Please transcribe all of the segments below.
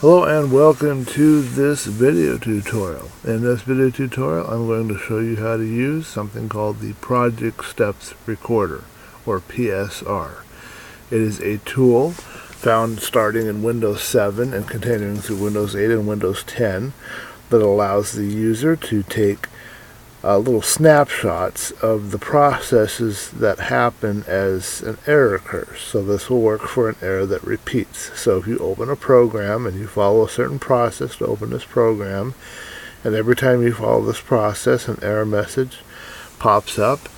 Hello and welcome to this video tutorial. In this video tutorial I'm going to show you how to use something called the Project Steps Recorder, or PSR. It is a tool found starting in Windows 7 and continuing through Windows 8 and Windows 10 that allows the user to take little snapshots of the processes that happen as an error occurs. So this will work for an error that repeats. So if you open a program and you follow a certain process to open this program, and every time you follow this process an error message pops up,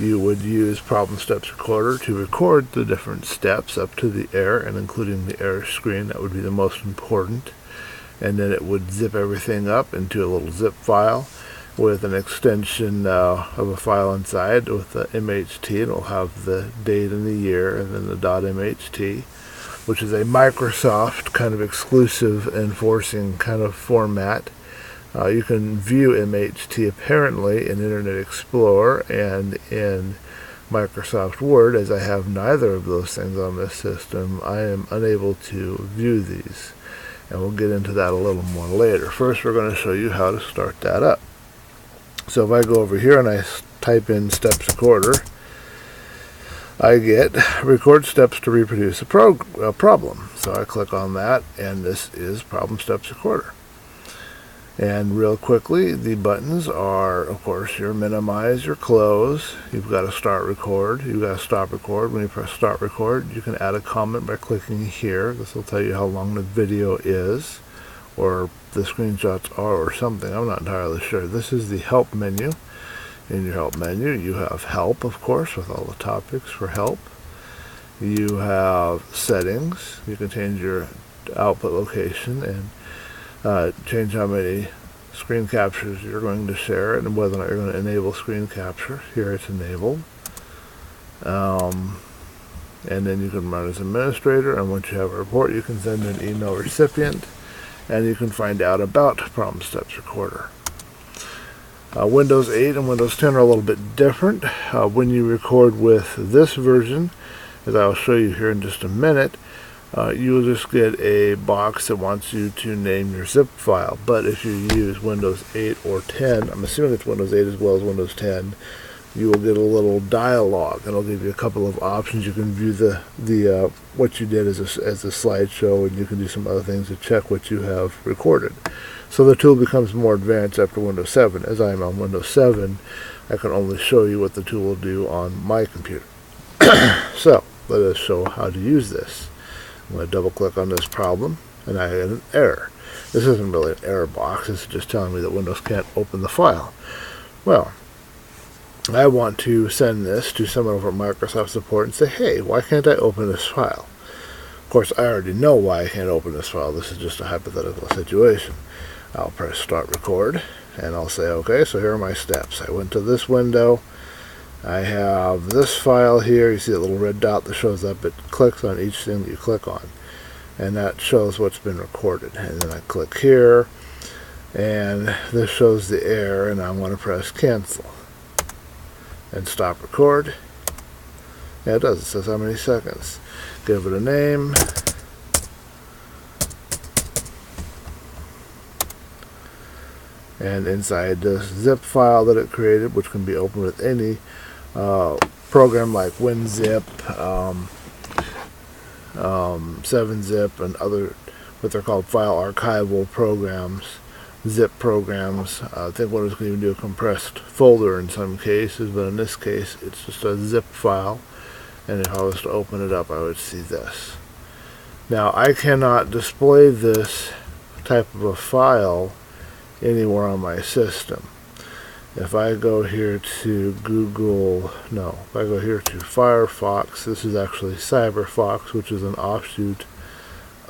you would use Problem Steps Recorder to record the different steps up to the error and including the error screen. That would be the most important. And then it would zip everything up into a little zip file with an extension of a file inside with the MHT, and it'll have the date and the year and then the .mht, which is a Microsoft kind of exclusive enforcing kind of format. You can view MHT apparently in Internet Explorer and in Microsoft Word. As I have neither of those things on this system, I am unable to view these, and we'll get into that a little more later. First, we're going to show you how to start that up. So if I go over here and I type in Steps Recorder, I get record steps to reproduce a problem. So I click on that, and this is Problem Steps Recorder. And real quickly, the buttons are, of course, your minimize, your close. You've got to start record. You've got to stop record. When you press start record, you can add a comment by clicking here. This will tell you how long the video is, or the screenshots are, or something. I'm not entirely sure. This is the help menu. In your help menu, you have help, of course, with all the topics for help. You have settings. You can change your output location and change how many screen captures you're going to share and whether or not you're going to enable screen capture. Here it's enabled. And then you can run as administrator, and once you have a report, you can send an email recipient, and you can find out about Problem Steps Recorder. Windows 8 and Windows 10 are a little bit different. When you record with this version, as I'll show you here in just a minute, you will just get a box that wants you to name your zip file. But if you use Windows 8 or 10, I'm assuming it's Windows 8 as well as Windows 10, you will get a little dialog, and it'll give you a couple of options. You can view the what you did as a slideshow, and you can do some other things to check what you have recorded. So the tool becomes more advanced after Windows 7. As I am on Windows 7, I can only show you what the tool will do on my computer. So let us show how to use this. I'm going to double click on this problem, and I get an error. This isn't really an error box. This is just telling me that Windows can't open the file. Well, I want to send this to someone over at Microsoft Support and say, hey, why can't I open this file? Of course, I already know why I can't open this file. This is just a hypothetical situation. I'll press start record, and I'll say, okay, so here are my steps. I went to this window. I have this file here. You see a little red dot that shows up. It clicks on each thing that you click on, and that shows what's been recorded. And then I click here, and this shows the error, and I want to press cancel and stop record. Yeah, it does. It says how many seconds. Give it a name. And inside this zip file that it created, which can be opened with any program like WinZip, 7-Zip, and other what they're called file archival programs, zip programs. I think Windows can even do a compressed folder in some cases, but in this case it's just a zip file, and if I was to open it up I would see this. Now I cannot display this type of a file anywhere on my system. If I go here to if I go here to Firefox, this is actually CyberFox, which is an offshoot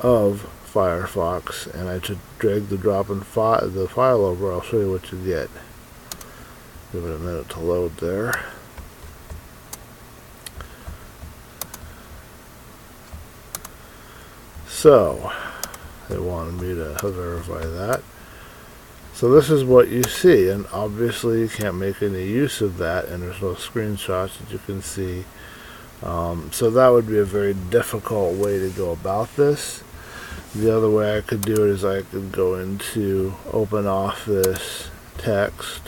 of Firefox, and I should drag the the file over. I'll show you what you get. Give it a minute to load there. So they wanted me to verify that. So this is what you see, and obviously you can't make any use of that, and there's no screenshots that you can see. So that would be a very difficult way to go about this. The other way I could do it is I could go into OpenOffice text.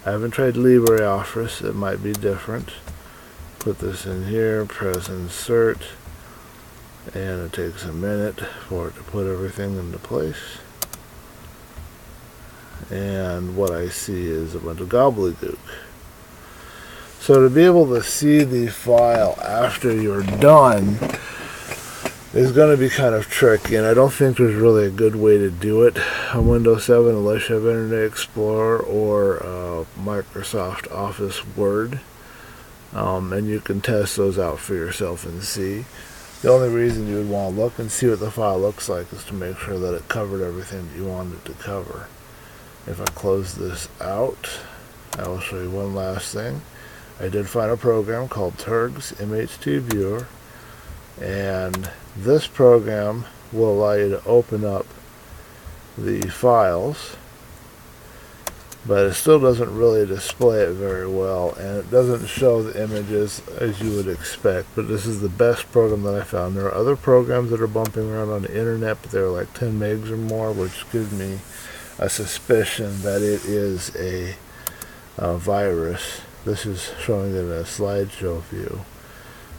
I haven't tried LibreOffice, it might be different. Put this in here, press insert, and it takes a minute for it to put everything into place. And what I see is a bunch of gobbledygook. So to be able to see the file after you're done is going to be kind of tricky, and I don't think there's really a good way to do it on Windows 7 unless you have Internet Explorer or Microsoft Office Word. And you can test those out for yourself and see. The only reason you would want to look and see what the file looks like is to make sure that it covered everything that you wanted it to cover. If I close this out, I will show you one last thing. I did find a program called Turgs MHT Viewer, and this program will allow you to open up the files, but it still doesn't really display it very well, and it doesn't show the images as you would expect. But this is the best program that I found. There are other programs that are bumping around on the internet, but they're like 10 megs or more, which gives me a suspicion that it is a virus. This is showing it in a slideshow view.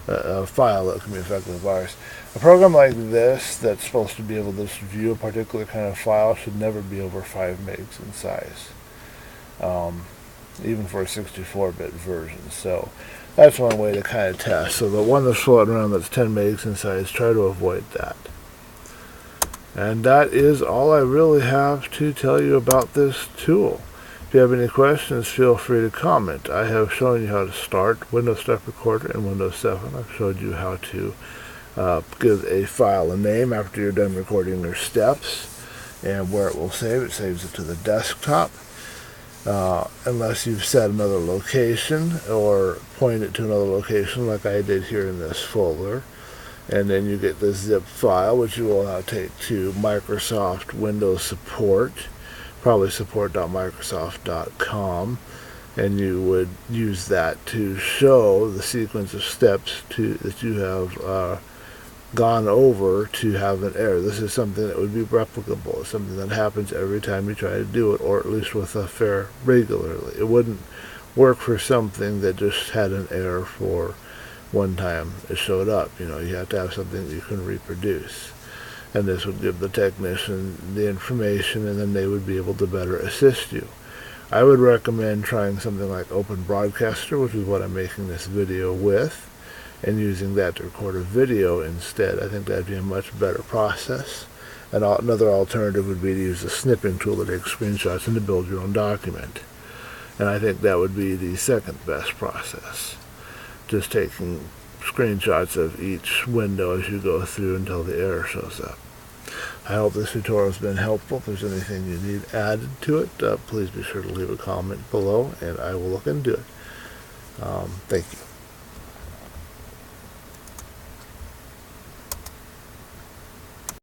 A file that can be affected with a virus. A program like this that's supposed to be able to view a particular kind of file should never be over 5 megs in size, even for a 64-bit version. So that's one way to kind of test. So the one that's floating around that's 10 megs in size, try to avoid that. And that is all I really have to tell you about this tool. If you have any questions, feel free to comment. I have shown you how to start Windows Step Recorder in Windows 7. I've showed you how to give a file a name after you're done recording your steps, and where it will save. It saves it to the desktop. Unless you've set another location or point it to another location like I did here in this folder. And then you get this zip file, which you will now take to Microsoft Windows Support, probably support.microsoft.com, and you would use that to show the sequence of steps that you have gone over to have an error. This is something that would be replicable. It's something that happens every time you try to do it, or at least with a fair regularly. It wouldn't work for something that just had an error for one time it showed up. You have to have something that you can reproduce. And this would give the technician the information, and then they would be able to better assist you. I would recommend trying something like Open Broadcaster, which is what I'm making this video with, and using that to record a video instead. I think that'd be a much better process. And another alternative would be to use the snipping tool to take screenshots and to build your own document. And I think that would be the second best process. Just taking screenshots of each window as you go through until the error shows up. I hope this tutorial has been helpful. If there's anything you need added to it, please be sure to leave a comment below, and I will look into it. Thank you.